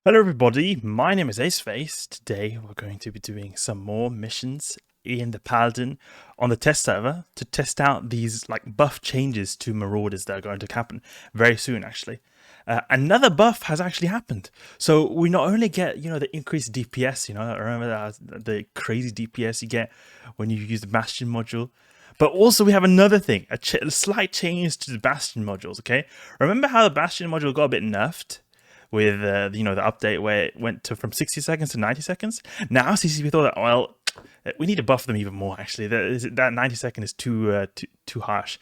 Hello everybody, my name is Aceface. Today we're going to be doing some more missions in the Paladin on the test server to test out these buff changes to Marauders that are going to happen very soon actually. Another buff has actually happened. So we not only get, the increased DPS, remember that, the crazy DPS you get when you use the Bastion module, but also we have another thing, a slight change to the Bastion modules, okay? Remember how the Bastion module got a bit nerfed? With the update where it went from 60 seconds to 90 seconds. Now CCP thought that, well, we need to buff them even more. Actually, that 90 second is too harsh.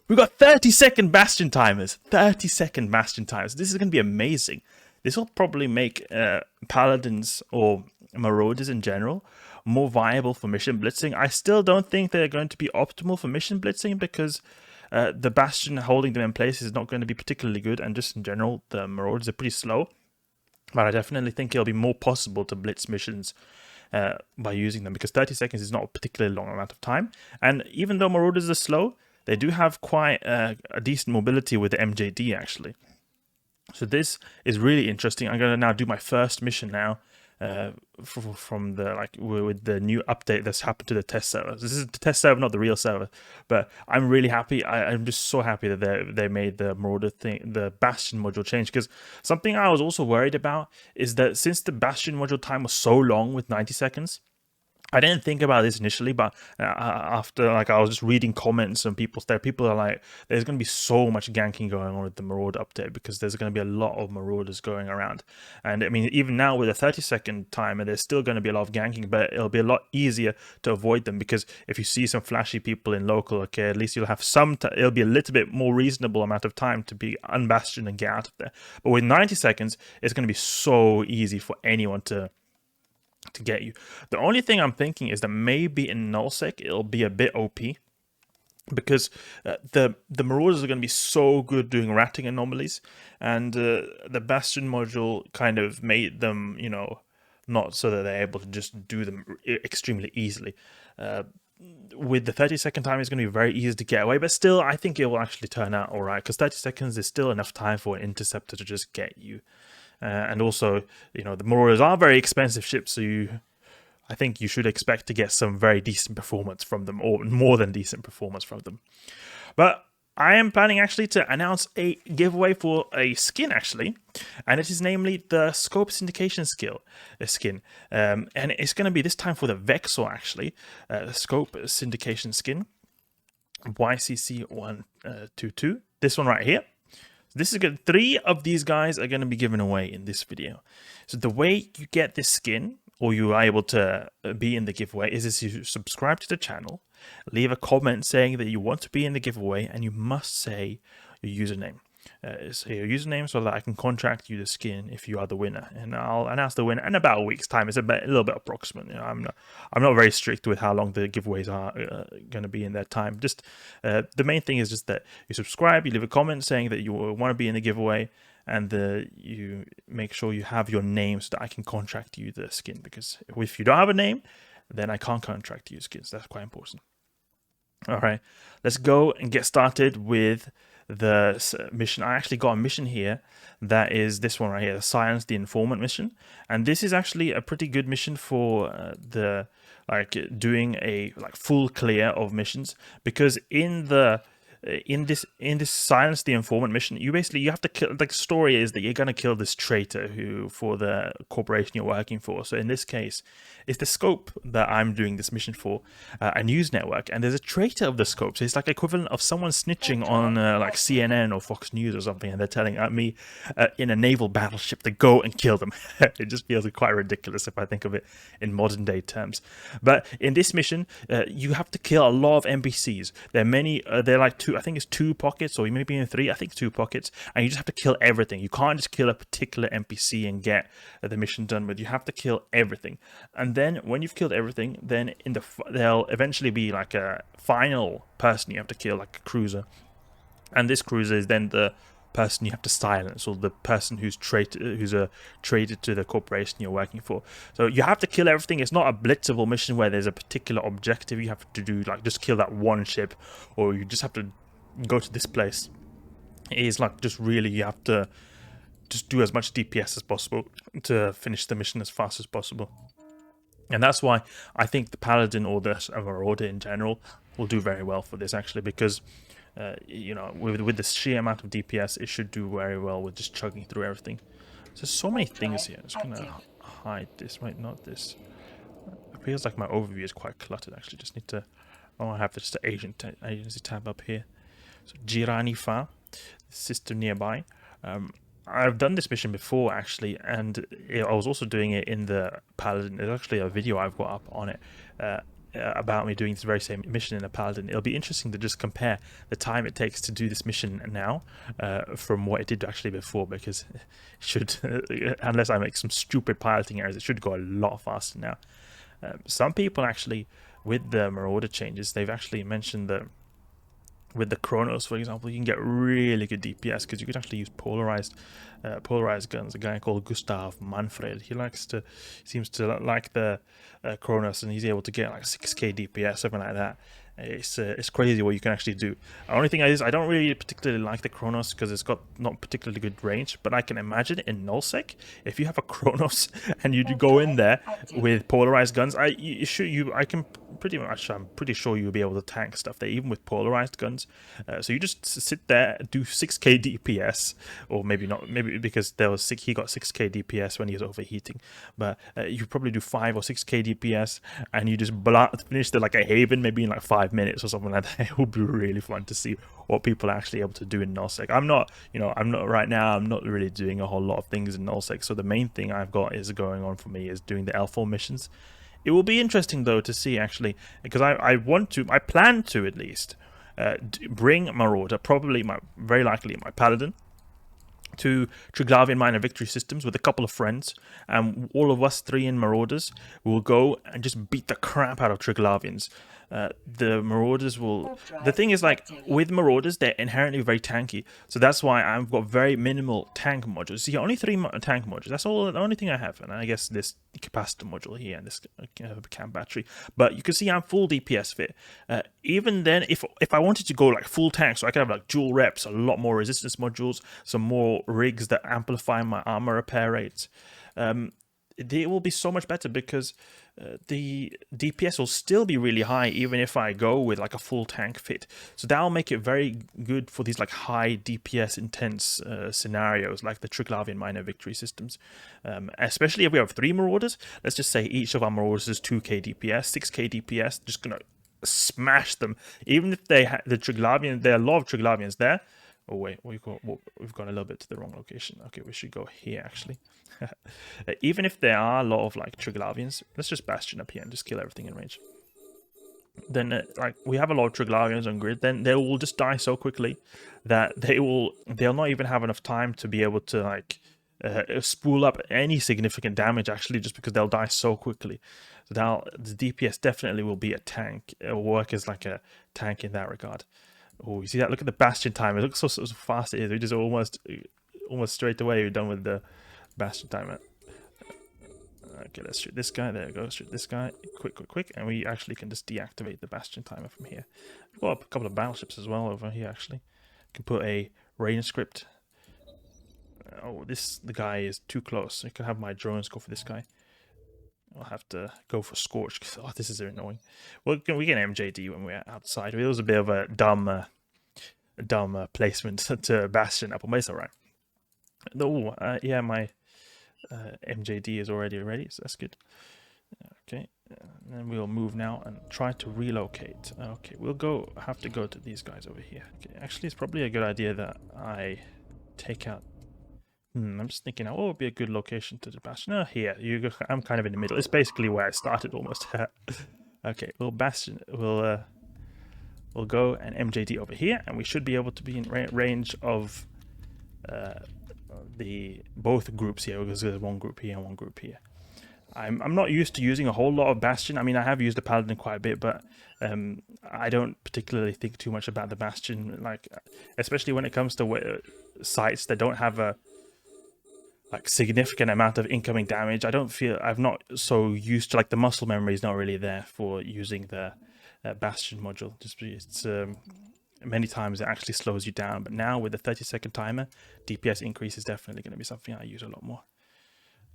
We've got 30-second Bastion timers. 30-second Bastion timers. This is going to be amazing. This will probably make Paladins or Marauders in general more viable for mission blitzing. I still don't think they're going to be optimal for mission blitzing because the Bastion holding them in place is not going to be particularly good, and just in general, the Marauders are pretty slow. But I definitely think it'll be more possible to blitz missions by using them, because 30 seconds is not a particularly long amount of time. And even though Marauders are slow, they do have quite a decent mobility with the MJD, actually. So this is really interesting. I'm going to now do my first mission now. From the with the new update that's happened to the test server. This is the test server, not the real server, but I'm really happy. I'm just so happy that they made the Marauder thing, the Bastion module change, because something I was also worried about is that since the Bastion module time was so long with 90 seconds, I didn't think about this initially, but after I was just reading comments and people are like, there's going to be so much ganking going on with the Marauder update because there's going to be a lot of Marauders going around. And I mean, even now with a 30-second timer, there's still going to be a lot of ganking, but it'll be a lot easier to avoid them, because if you see some flashy people in local, okay, at least you'll have it'll be a little bit more reasonable amount of time to be unbastioned and get out of there. But with 90 seconds, it's going to be so easy for anyone to get you. The only thing I'm thinking is that maybe in nullsec it'll be a bit OP, because the Marauders are going to be so good doing ratting anomalies, and the Bastion module kind of made them, not so that they're able to just do them extremely easily. With the 30-second time, it's going to be very easy to get away, but still, I think it will actually turn out all right, because 30 seconds is still enough time for an interceptor to just get you. And also, the Marauders are very expensive ships, so I think you should expect to get some very decent performance from them, or more than decent performance from them. But I am planning actually to announce a giveaway for a skin, actually, and it is namely the Scope Syndication skin. And it's going to be this time for the Vexor, actually, Scope Syndication skin, YCC122, this one right here. This is good. 3 of these guys are going to be given away in this video. So the way you get this skin, or you are able to be in the giveaway, is you subscribe to the channel, leave a comment saying that you want to be in the giveaway, and you must say your username. Say your username so that I can contract you the skin if you are the winner, and I'll announce the winner in about a week's time. It's a little bit approximate. I'm not very strict with how long the giveaways are going to be in that time. Just the main thing is just that you subscribe, you leave a comment saying that you want to be in the giveaway, and you make sure you have your name so that I can contract you the skin. Because if you don't have a name, then I can't contract you skins. That's quite important. All right, let's go and get started with the mission. I actually got a mission here that is this one right here, the Silence the Informant mission, and this is actually a pretty good mission for doing a full clear of missions, because in this Silence the Informant mission, you have to kill. The story is that you're gonna kill this traitor for the corporation you're working for. So in this case, it's the scope that I'm doing this mission for, a news network, and there's a traitor of the scope. So it's like equivalent of someone snitching on CNN or Fox News or something, and they're telling me in a naval battleship to go and kill them. It just feels quite ridiculous if I think of it in modern day terms. But in this mission, you have to kill a lot of NPCs. There are many. They're like 2. I think it's 2 pockets, or maybe even 3. I think 2 pockets, and you just have to kill everything. You can't just kill a particular NPC and get the mission done with. You have to kill everything, and then when you've killed everything, then there'll eventually be like a final person you have to kill, like a cruiser, and this cruiser is then the person you have to silence, or the person who's a traitor to the corporation you're working for. So you have to kill everything. It's not a blitzable mission where there's a particular objective you have to do, like just kill that one ship, or you just have to go to this place. It is just really, you have to just do as much DPS as possible to finish the mission as fast as possible. And that's why I think the Paladin or the Marauder in general will do very well for this, actually, because you know, with the sheer amount of DPS, it should do very well with just chugging through everything. So there's so many things here. I'm just gonna hide this. Wait, not this. It feels like my overview is quite cluttered, actually. Just need to... Oh, I have just the agency tab up here. So Jirani Fa, sister nearby. I've done this mission before, actually, and I was also doing it in the Paladin. There's actually a video I've got up on it about me doing this very same mission in a Paladin. It'll be interesting to just compare the time it takes to do this mission now from what it did actually before, because it should, unless I make some stupid piloting errors, it should go a lot faster now. Some people actually, with the Marauder changes, they've actually mentioned that with the Chronos, for example, you can get really good DPS because you could actually use polarized guns. A guy called Gustav Manfred, he seems to like the Chronos, and he's able to get like 6k DPS, something like that. It's crazy what you can actually do. The only thing is, I don't really particularly like the Chronos because it's got not particularly good range, but I can imagine in nullsec, if you have a Chronos and you go in there with polarized guns, I'm pretty sure you'll be able to tank stuff there, even with polarized guns. So you just sit there, do 6k DPS, or maybe not, maybe because he got 6k DPS when he was overheating, but you probably do 5 or 6k DPS, and you just finish like a Haven, maybe in like 5 minutes or something like that. It would be really fun to see what people are actually able to do in nullsec. I'm not right now, I'm not really doing a whole lot of things in nullsec, so the main thing I've got is going on for me is doing the L4 missions. It will be interesting though to see, actually, because I plan to at least bring Marauder, very likely my Paladin, to Triglavian Minor Victory Systems with a couple of friends, and all of us 3 in Marauders will go and just beat the crap out of Triglavians. The Marauders will... The thing is, like, with Marauders, they're inherently very tanky, so that's why I've got very minimal tank modules. See, only 3 tank modules, that's the only thing I have, and I guess this Capacitor module here and this cam battery, but you can see I'm full DPS fit. Even then, if I wanted to go like full tank, so I could have like dual reps, a lot more resistance modules, some more rigs that amplify my armor repair rates, they will be so much better, because the DPS will still be really high even if I go with like a full tank fit. So that'll make it very good for these like high DPS intense scenarios like the Triglavian Minor Victory Systems. Especially if we have 3 Marauders. Let's just say each of our Marauders is 2k DPS, 6k DPS, just gonna smash them. Even if they have the Triglavian, there are a lot of Triglavians there. Oh wait, we've gone a little bit to the wrong location. Okay, we should go here actually. Even if there are a lot of like Triglavians, let's just Bastion up here and just kill everything in range. Then like we have a lot of Triglavians on grid, then they will just die so quickly that they'll not even have enough time to be able to like spool up any significant damage, actually, just because they'll die so quickly. So now the DPS definitely will be a tank. It'll work as like a tank in that regard. Oh, you see that? Look at the Bastion time. It looks so fast it is. We just almost straight away we're done with the Bastion timer. Okay, let's shoot this guy. There we go. Shoot this guy. Quick. And we actually can just deactivate the Bastion timer from here. We've got a couple of battleships as well over here, actually. Can put a rain script. Oh, the guy is too close. I can have my drones go for this guy. I'll have to go for Scorch. Oh, this is annoying. We can MJD when we're outside. It was a bit of a dumb placement to Bastion up, but it's alright. Oh, yeah, my MJD is already ready, so that's good. Okay, and then we'll move now and try to relocate. Okay, we'll have to go to these guys over here. Okay, actually, it's probably a good idea that I take out. I'm just thinking, what would be a good location to the Bastion? Oh, here. I'm kind of in the middle. It's basically where I started almost. Okay, well, Bastion, we'll go and MJD over here, and we should be able to be in range of both groups here, because there's one group here and one group here. I'm not used to using a whole lot of Bastion. I mean, I have used the Paladin quite a bit, but I don't particularly think too much about the Bastion, like especially when it comes to sites that don't have a significant amount of incoming damage. I'm not so used to, like, the muscle memory is not really there for using the Bastion module. many times it actually slows you down. But now with the 30-second timer, DPS increase is definitely going to be something I use a lot more.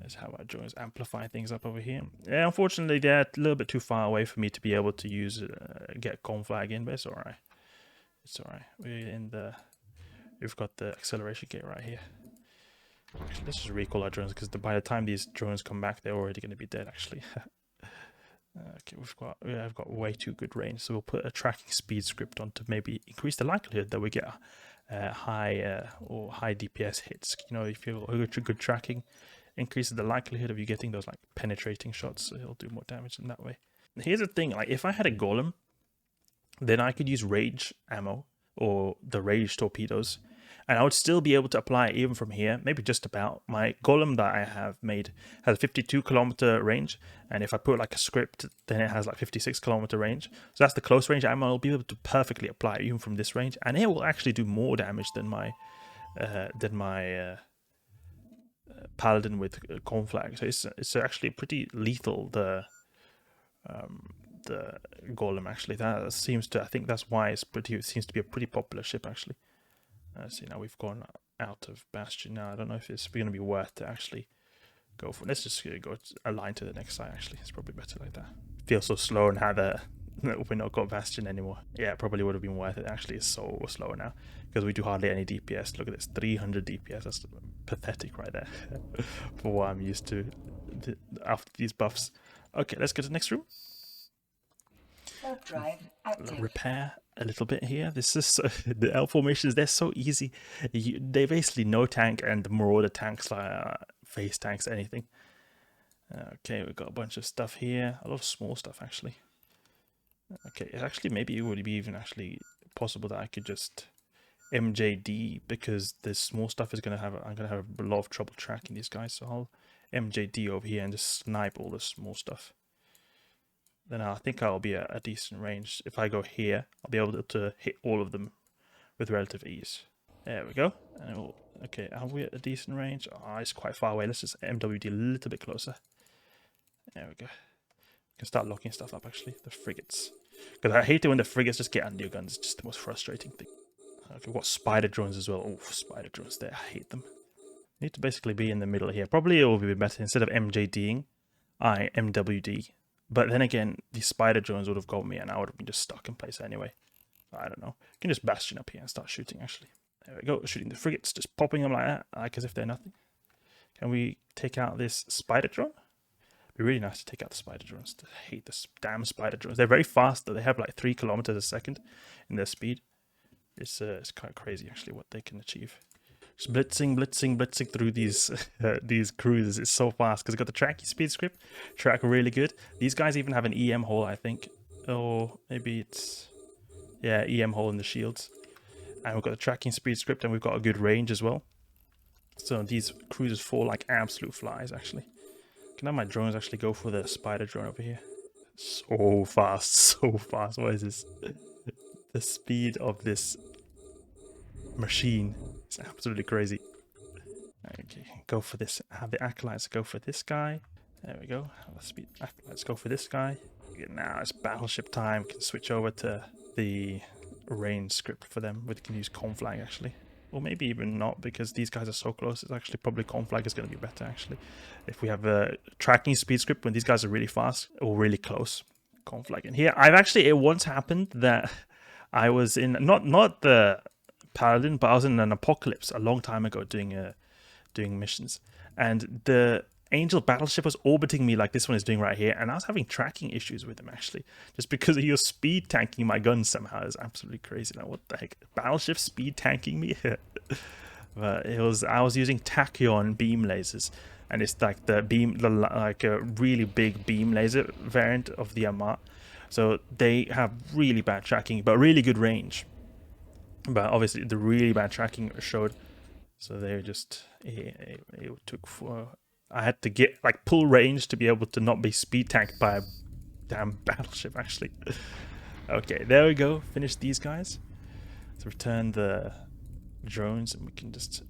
That's how our drones amplify things up over here. Yeah, unfortunately, they're a little bit too far away for me to be able to use get conflag in, but it's alright. It's alright. We've got the acceleration gate right here. Actually, let's just recall our drones because by the time these drones come back, they're already going to be dead. Actually. Okay, I've got way too good range, so we'll put a tracking speed script on to maybe increase the likelihood that we get high DPS hits. You know, if you're good tracking, increases the likelihood of you getting those like penetrating shots, so it'll do more damage in that way. Here's the thing: like if I had a golem, then I could use rage ammo or the rage torpedoes, and I would still be able to apply it even from here, maybe just about. My golem that I have made has a 52-kilometer range, and if I put like a script, then it has like 56-kilometer range. So that's the close range ammo. I'll be able to perfectly apply it even from this range, and it will actually do more damage than my Paladin with conflag. So it's actually pretty lethal. The golem actually, that seems to, I think that's why it seems to be a pretty popular ship actually. See, now we've gone out of Bastion now. I don't know if it's going to be worth to actually go for. Let's just go align to the next side actually. It's probably better like that. Feels so slow now that we're not got Bastion anymore. Yeah, it probably would have been worth it. Actually, it's so slow now because we do hardly any DPS. Look at this, 300 DPS. That's pathetic right there for what I'm used to after these buffs. Okay, let's go to the next room. Repair a little bit here. This is the L formations. They're so easy. They basically no tank and Marauder tanks, like face tanks, anything. Okay, we've got a bunch of stuff here. A lot of small stuff actually. Okay, actually maybe it would be even actually possible that I could just MJD, because this small stuff is gonna have I'm gonna have a lot of trouble tracking these guys. So I'll MJD over here and just snipe all the small stuff. Then I think I'll be at a decent range. If I go here, I'll be able to hit all of them with relative ease. There we go. And okay, are we at a decent range? Oh, it's quite far away. Let's just MWD a little bit closer. There we go. You can start locking stuff up actually. The frigates. Because I hate it when the frigates just get under your guns. It's just the most frustrating thing. We've got spider drones as well. Oh, spider drones there. I hate them. Need to basically be in the middle here. Probably it will be better instead of MJDing, I MWD. But then again, these spider drones would have got me and I would have been just stuck in place anyway. I don't know. You can just Bastion up here and start shooting actually. There we go, shooting the frigates, just popping them like that, like as if they're nothing. Can we take out this spider drone? It'd be really nice to take out the spider drones. I hate this damn spider drones. They're very fast though. They have like 3 kilometers a second in their speed. It's quite crazy actually what they can achieve. Just blitzing through these cruisers. It's so fast because it's got the tracking speed script. Track really good. These guys even have an EM hole, I think. Or maybe it's, yeah, EM hole in the shields. And we've got the tracking speed script and we've got a good range as well. So these cruisers fall like absolute flies actually. Can I have my drones actually go for the spider drone over here? So fast, so fast. What is this? The speed of this machine. It's absolutely crazy. Okay, go for this. Have the acolytes go for this guy. There we go. Let's go for this guy. Now it's battleship time. We can switch over to the range script for them. We can use conflag actually, or maybe even not, because these guys are so close. It's actually probably conflag is going to be better actually. If we have a tracking speed script when these guys are really fast or really close, conflag in here. It once happened that I was in not the Paladin, but I was in an apocalypse a long time ago doing missions, and the Angel battleship was orbiting me like this one is doing right here, and I was having tracking issues with them actually, just because of your speed tanking my guns somehow. Is absolutely crazy. Now what the heck, battleship speed tanking me? But I was using tachyon beam lasers, and it's like like a really big beam laser variant of the Amat, so they have really bad tracking but really good range. But obviously the really bad tracking showed, so they just it took for. I had to get like pull range to be able to not be speed tanked by a damn battleship actually. Okay, there we go. Finish these guys. Let's return the drones and we can just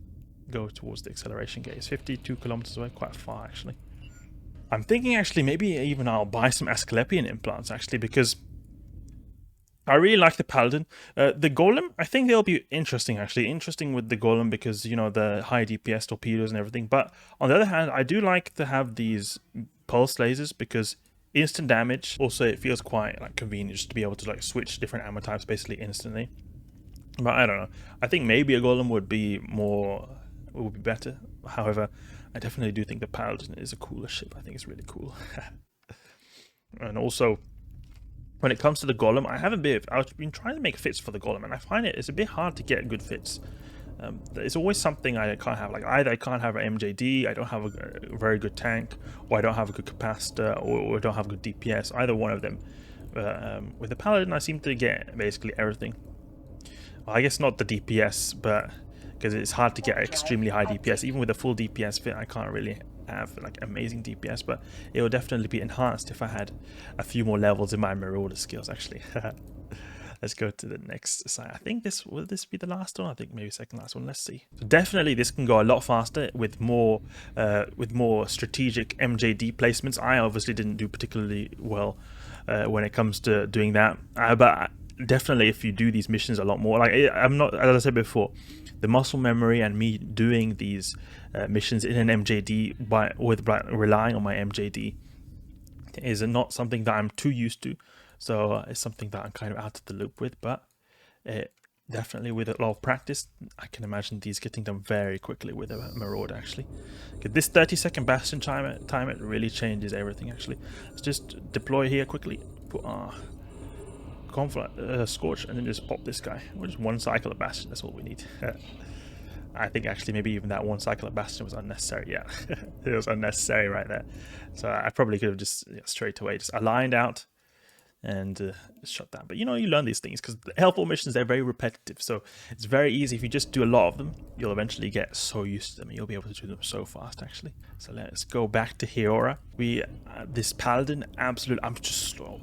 go towards the acceleration gate. It's 52 kilometers away, quite far actually. I'm thinking actually maybe even I'll buy some Asclepian implants actually, because I really like the Paladin. The Golem, I think they'll be interesting, actually. Interesting with the Golem because, you know, the high DPS torpedoes and everything. But on the other hand, I do like to have these pulse lasers because instant damage. Also, it feels quite like convenient just to be able to like switch different ammo types basically instantly. But I don't know. I think maybe a Golem would be better. However, I definitely do think the Paladin is a cooler ship. I think it's really cool. And also, when it comes to the Golem, I've been trying to make fits for the Golem, and I find it's a bit hard to get good fits. It's always something I can't have. Like either I can't have an MJD, I don't have a very good tank, or I don't have a good capacitor, or I don't have good DPS. Either one of them. With the Paladin, I seem to get basically everything. Well, I guess not the DPS, but because it's hard to get extremely high DPS. Even with a full DPS fit, I can't really have like amazing DPS, but it will definitely be enhanced if I had a few more levels in my Marauder skills, actually. Let's go to the next side. I think will this be the last one? I think maybe second last one. Let's see. So definitely this can go a lot faster with more strategic MJD placements. I obviously didn't do particularly well when it comes to doing that, but definitely if you do these missions a lot more, like I'm not, as I said before, the muscle memory and me doing these missions in an MJD with relying on my MJD is not something that I'm too used to. So it's something that I'm kind of out of the loop with, but definitely with a lot of practice, I can imagine these getting done very quickly with a Marauder, actually. Okay, this 30-second Bastion timer really changes everything, actually. Let's just deploy here quickly, put our Scorch, and then just pop this guy. Or just one cycle of Bastion, that's all we need. I think actually maybe even that one cycle of Bastion was unnecessary. Yeah, it was unnecessary right there. So I probably could have just straight away just aligned out and shut down. But you know, you learn these things because the helpful missions, they're very repetitive, so it's very easy. If you just do a lot of them, you'll eventually get so used to them and you'll be able to do them so fast, actually. So let's go back to Heora. This Paladin, absolute,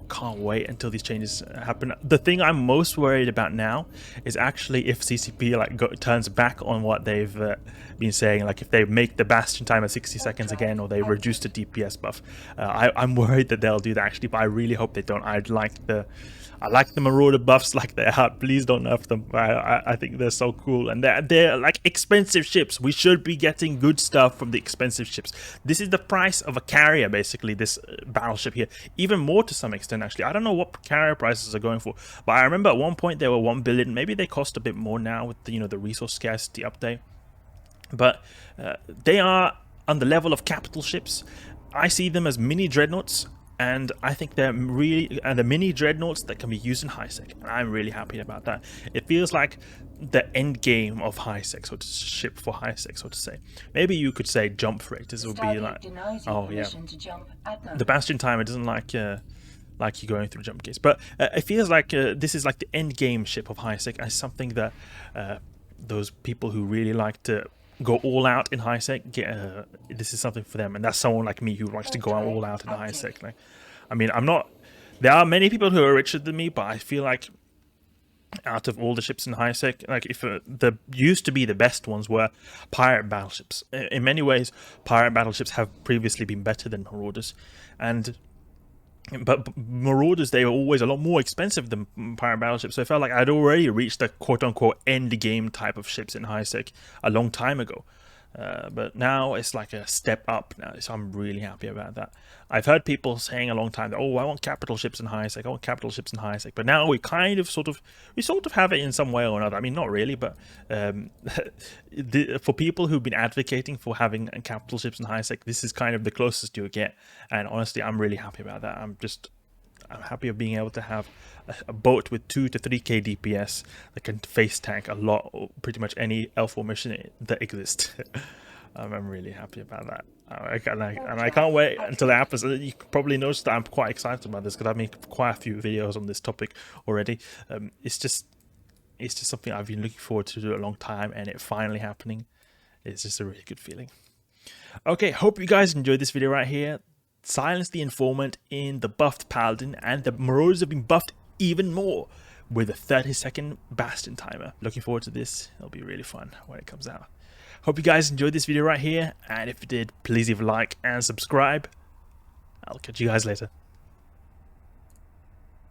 can't wait until these changes happen. The thing I'm most worried about now is actually if CCP like turns back on what they've been saying, like if they make the Bastion timer 60 seconds again, or they reduce the DPS buff. I'm worried that they'll do that, actually, but I really hope they don't. I like the Marauder buffs like they are. Please don't nerf them. I think they're so cool, and they're like expensive ships. We should be getting good stuff from the expensive ships. This is the price of a carrier, basically, this battleship here. Even more to some extent, actually. I don't know what carrier prices are going for, but I remember at one point they were 1 billion. Maybe they cost a bit more now with the, the resource scarcity update. But they are on the level of capital ships. I see them as mini dreadnoughts. And I think they're really the mini dreadnoughts that can be used in high sec, and I'm really happy about that. It feels like the end game of high sec, so to ship for high sec, so to say. Maybe you could say jump freighters would be like, oh yeah, the Bastion timer doesn't like you going through jump gates, but it feels like this is like the end game ship of high sec, as something that those people who really like to go all out in high sec, this is something for them, and that's someone like me who likes to go all out in high sec. Like, I mean, there are many people who are richer than me, but I feel like out of all the ships in high sec, like if the used to be the best ones were pirate battleships. In many ways, pirate battleships have previously been better than Marauders, but Marauders, they were always a lot more expensive than pirate battleships, so I felt like I'd already reached the quote-unquote end game type of ships in high sec a long time ago. But now it's like a step up now, so I'm really happy about that. I've heard people saying a long time that, oh, I want capital ships in high sec, I want capital ships in high sec, but now we kind of sort of have it in some way or another. I mean, not really, but for people who've been advocating for having capital ships in high sec, this is kind of the closest you'll get, and honestly, I'm really happy about that. I'm happy of being able to have a boat with 2 to 3k DPS that can face tank a lot, or pretty much any L4 mission that exists. I'm really happy about that. And I can't wait until it happens. You probably noticed that I'm quite excited about this because I've made quite a few videos on this topic already. It's just something I've been looking forward to do a long time, and it finally happening. It's just a really good feeling. Okay, hope you guys enjoyed this video right here. Silence the Informant in the buffed Paladin, and the Marauders have been buffed even more with a 30-second Bastion timer. Looking forward to this. It'll be really fun when it comes out. Hope you guys enjoyed this video right here, and if you did, please leave a like and subscribe. I'll catch you guys later.